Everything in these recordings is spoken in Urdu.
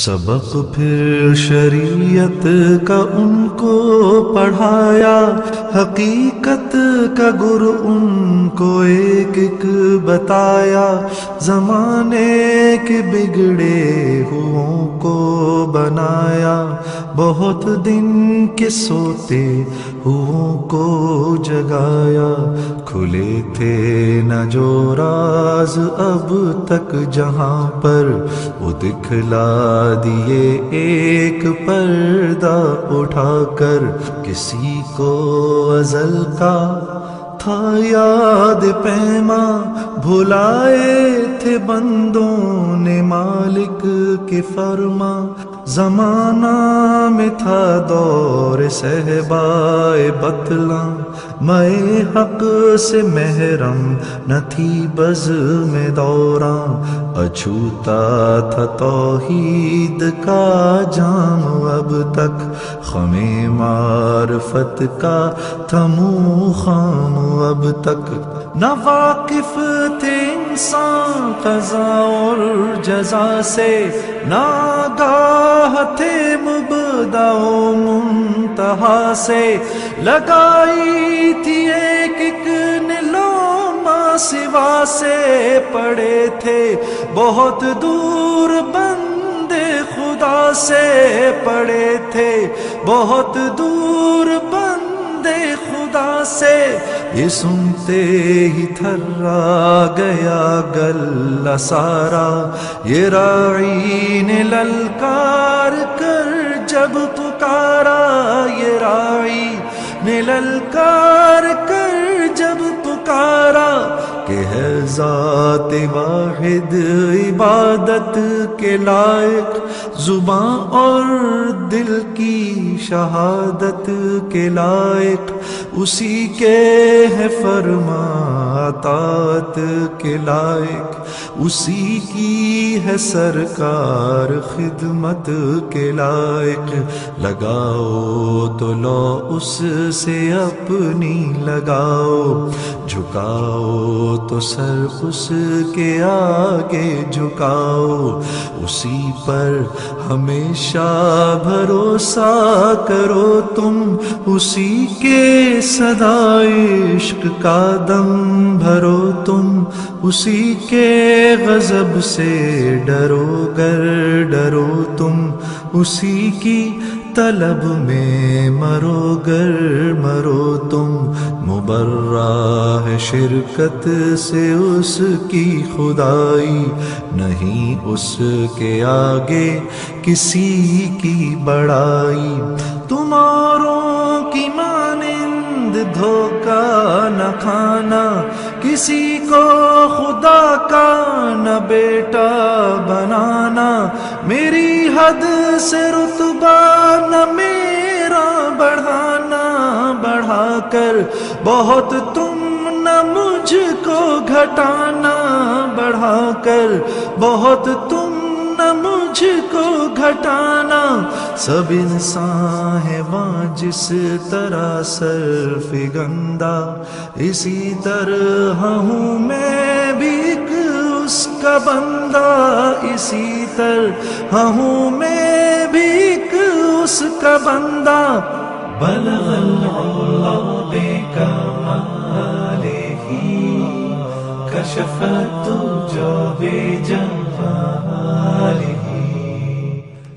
سبق پھر شریعت کا ان کو پڑھایا، حقیقت کا گر ان کو ایک ایک بتایا، زمانے کے بگڑے ہوئوں کو بنایا، بہت دن کے سوتے ہوئوں کو جگایا، کھلے تھے نہ جو راز اب تک جہاں پر، وہ دکھلا دیے ایک پردہ اٹھا کر، کسی کو ازل کا تھا یاد پیما، بھلائے تھے بندوں نے مالک کے فرما، زمانہ میں تھا دور صحبائے بطلاں، میں حق سے محرم نہ تھی بز میں دوراں، اچھوتا تھا توحید کا جام اب تک، خم معرفت کا تھا منہ خام اب تک، نہ واقف تھے انسان قضا اور جزا سے، نہ آگاہ تھے مبدا و منتہا سے، لگائی تھی ایک ایک نے لوما سوا سے، پڑے تھے بہت دور بندے خدا سے، پڑے تھے بہت دور بندے خدا سے، یہ سنتے ہی تھرا گیا گلہ سارا، یہ راعی نے للکار کر جب پکارا، یہ راعی نے للکار کر جب پکارا، کہ ہے ذات واحد عبادت کے لائق، زباں اور دل کی شہادت کے لائق، اسی کے ہے فرما اطاعت کے لائق، اسی کی ہے سرکار خدمت کے لائق، لگاؤ تو لو اس سے اپنی لگاؤ، جھکاؤ تو سر اس کے آگے جھکاؤ، اسی پر ہمیشہ بھروسہ کرو تم، اسی کے صدائے عشق کا دم بھرو تم، اسی کے غضب سے ڈرو گر ڈرو تم، اسی کی طلب میں مرو گر مرو تم، مبرہ ہے شرکت سے اس کی خدائی، نہیں اس کے آگے کسی کی بڑائی، تمہاروں کی مانند دھوکہ نہ کھانا، کسی کو خدا کا نہ بیٹا بنانا، میری حد سے رتبہ نہ میرا بڑھانا، بڑھا کر بہت تم نہ مجھ کو گھٹانا، بڑھا کر بہت تم نہ مجھ کو گھٹانا، سب انسان ہے وہاں جس طرح سرفگندہ، اسی طرح ہوں میں بھی ایک اس کا بندہ، اسی طرح ہوں میں بھی ایک اس کا بندہ، بلغ العلا بکمالہ کشف الدجى بجمالہ،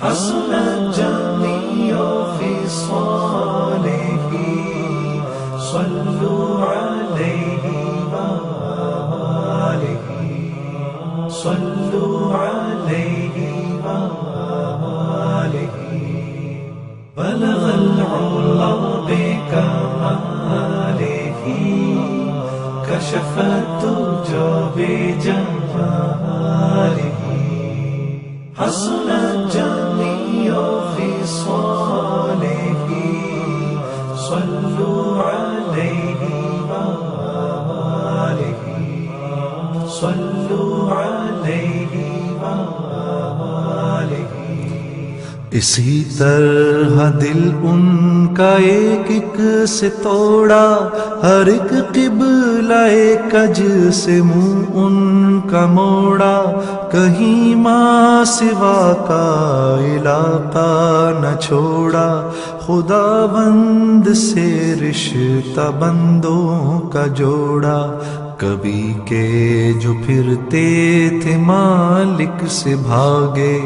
حسن الجميع خصاله، صلوا عليه وآله، صلوا عليه وآله، بلغ العلا بكماله كشف الدجى بجماله، حسن الجميع خصاله، صلوا عليه وآله، صلوا عليه وآله، اسی طرح دل ان کا ایک ایک سے توڑا، ہر ایک قبلہ کج سے منہ ان کا موڑا، کہیں ماں سوا کا علاقہ نہ چھوڑا، خدا بند سے رشتہ بندوں کا جوڑا، کبھی کے جو پھرتے تھے مالک سے بھاگے،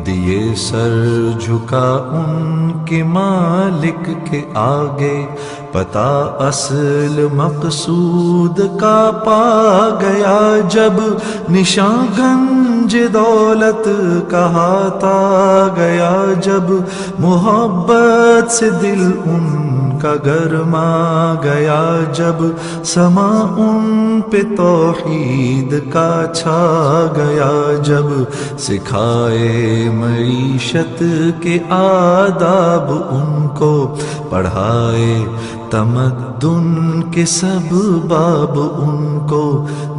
دیے سر جھکا ان کے مالک کے آگے، پتا اصل مقصود کا پا گیا جب، نشاں گنج دولت کا ہاتھ آ گیا جب، محبت سے دل ان کا گرما گیا جب، سما ان پہ توحید کا چھا گیا جب، سکھائے معیشت کے آداب ان کو، پڑھائے تمدن کے سب باب ان کو،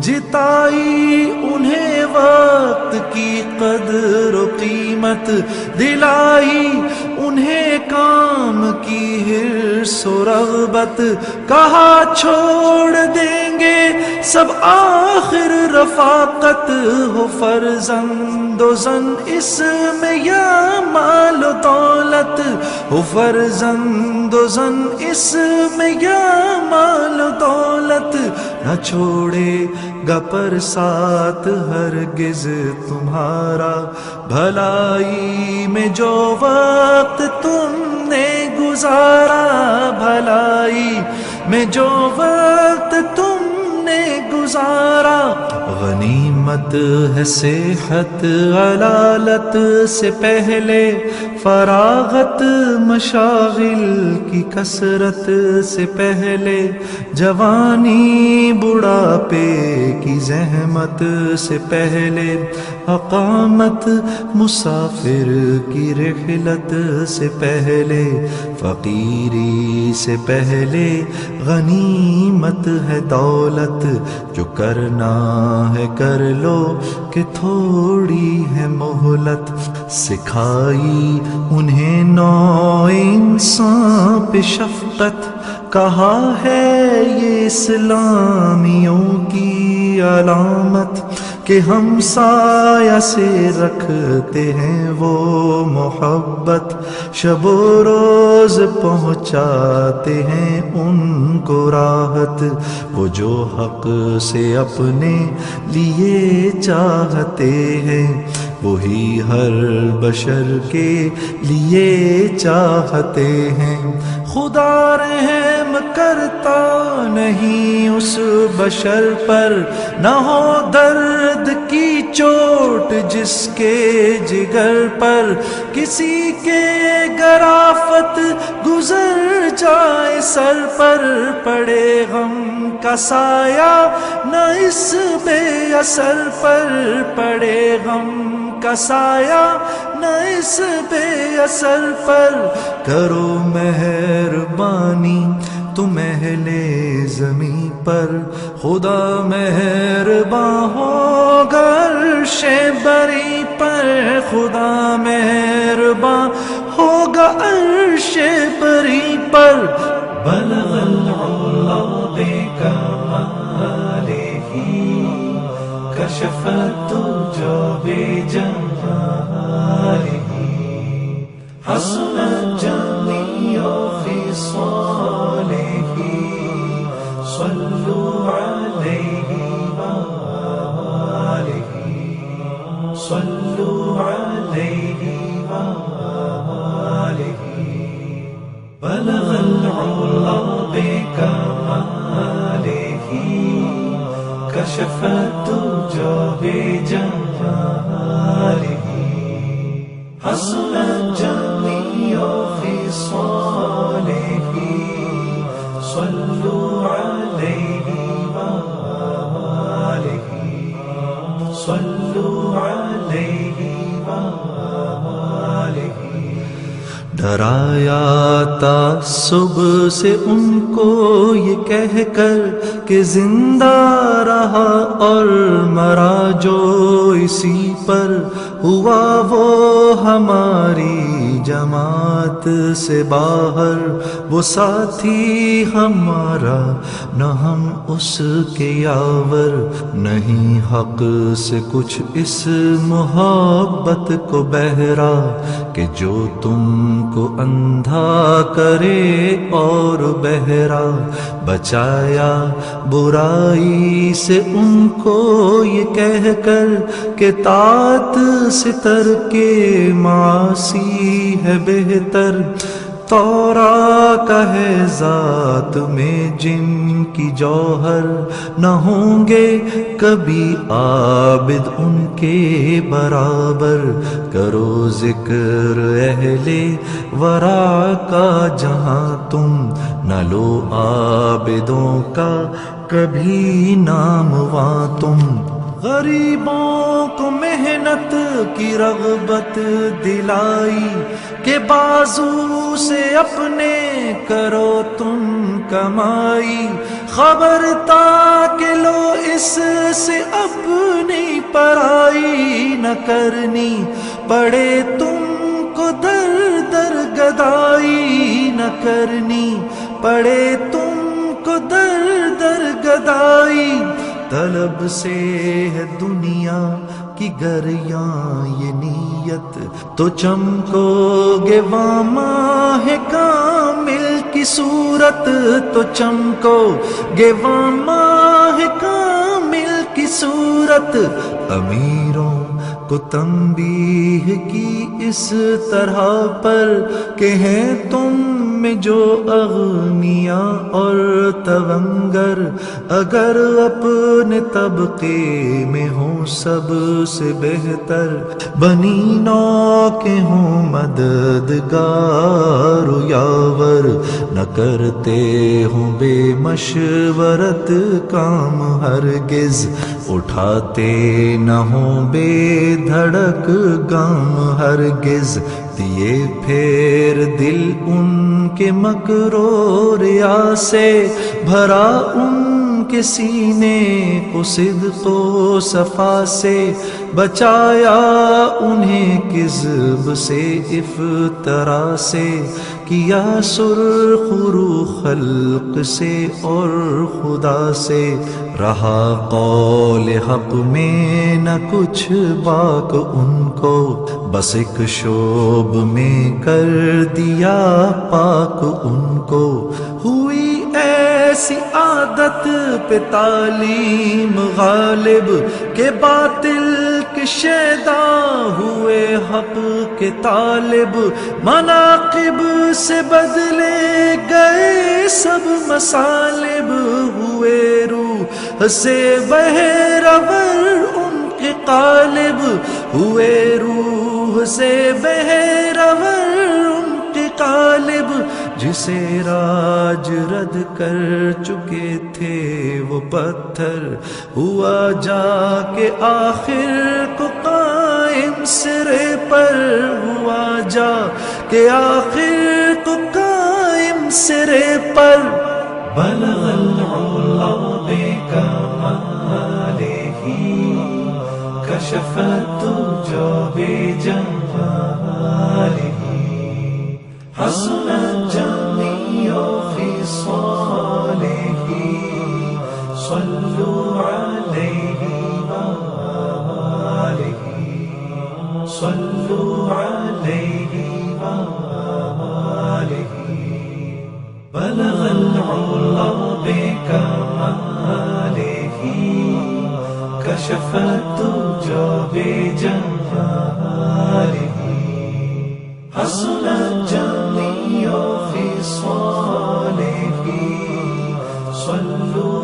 جتائی انہیں وقت کی قدر و قیمت، دلائی انہیں کام کی حرص و رغبت، کہا چھوڑ دیں گے سب آخر رفاقت، ہو فرزند و زن اس میں یا مال و دولت، ہو فرزند و زن اس میں یا مال و دولت، نہ چھوڑے گا پر ساتھ ہرگز تمہارا، بھلائی میں جو وقت تم نے گزارا، بھلائی میں جو وقت تم نے گزارا، غنیمت ہے صحت علالت سے پہلے، فراغت مشاغل کی کثرت سے پہلے، جوانی بڑھاپے کی زحمت سے پہلے، اقامت مسافر کی رحلت سے پہلے، فقیری سے پہلے غنیمت ہے دولت، جو کرنا ہے کر لو کہ تھوڑی ہے مہلت، سکھائی انہیں نوع انسان پہ شفقت، کہا ہے یہ اسلامیوں کی علامت کہ ہم سایہ سے رکھتے ہیں وہ محبت، شب و روز پہنچاتے ہیں ان کو راحت، وہ جو حق سے اپنے لیے چاہتے ہیں وہی ہر بشر کے لیے چاہتے ہیں، خدا رحم کرتا نہیں اس بشر پر، نہ ہو درد کی چوٹ جس کے جگر پر، کسی کے گرافت گزر جائے سر پر، پڑے غم کا سایہ نہ اس بے اثر پر، پڑے غم کا سایہ نہ اس بے اثر پر، کرو مہربانی تم اہل زمین پر، خدا مہرباں ہوگا عرش بری پر، خدا مہرباں ہوگا عرش بری پر، بلغ العلا بکمالہ کشف الدجى بجمالہ، حسنت جميع خصاله، صلوا عليه وآله، صلوا عليه وآله، بلغ العلا بكماله كشف الدجى بجماله، حسنت جميع خصاله، صلوا عليه وآله، صلوا عليه وآله، ڈرایا تعصب سے ان کو یہ کہہ کر کہ زندہ رہا اور مرا جو اسی پر، ہوا وہ ہماری جماعت سے باہر وہ ساتھی ہمارا نہ ہم اس کے یاور نہیں حق سے کچھ اس محبت کو بہرا کہ جو تم کو اندھا کرے اور بہرا بچایا برائی سے ان کو یہ کہہ کر کہ طاعت ستر کے معاصی ہے بہتر تورا کا ہے ذات میں جن کی جوہر نہ ہوں گے کبھی عابد ان کے برابر کرو ذکر اہل ورا کا جہاں تم نہ لو عابدوں کا کبھی نام وہاں تم غریبوں کو محنت کی رغبت دلائی کہ بازو سے اپنے کرو تم کمائی خبر تا کہ لو اس سے اپنی پرائی نہ کرنی پڑے تم کو در در گدائی نہ کرنی پڑے تم کو در در گدائی طلب سے ہے دنیا کی گریاں یہ نیت تو چمکو گے ماہ کامل کی صورت تو چمکو گے ماہ کامل کی صورت امیروں کو تنبیہ کی اس طرح پر کہ ہیں تم میں جو اغنیاء اور تونگر اگر اپنے طبقے میں ہوں سب سے بہتر بنی نو کے ہوں مددگار یاور نہ کرتے ہوں بے مشورت کام ہرگز اٹھاتے نہ ہوں بے دھڑک گام ہرگز دیے پھر دل ان کے مکر و ریا سے بھرا ان کے سینے کو صدق و صفا سے بچایا انہیں کذب سے افطرا سے کیا سرخ رو خلق سے اور خدا سے رہا قول حق میں نہ کچھ باک ان کو بس ایک شوب میں کر دیا پاک ان کو ہوئی ایسی عادت پہ تعلیم غالب کہ باطل کے شیدا ہوئے حق کے طالب مناقب سے بدلے گئے سب مسالب ہوئے روح سے بہرور ان کے قالب ہوئے روح سے بہرور ان کے قالب جسے راج رد کر چکے تھے وہ پتھر ہوا جا کے آخر کو قائم سرے پر ہوا جا کہ آخر کو قائم سرے پر بلغ العلا بکمالہ کشف الدجى بجمالہ حسن الجميع خصاله صلوا عليه وآله صلوا عليه وآله بلغ العلا بكماله كشف الدجى بجماله حسن الجميع خصاله صلوا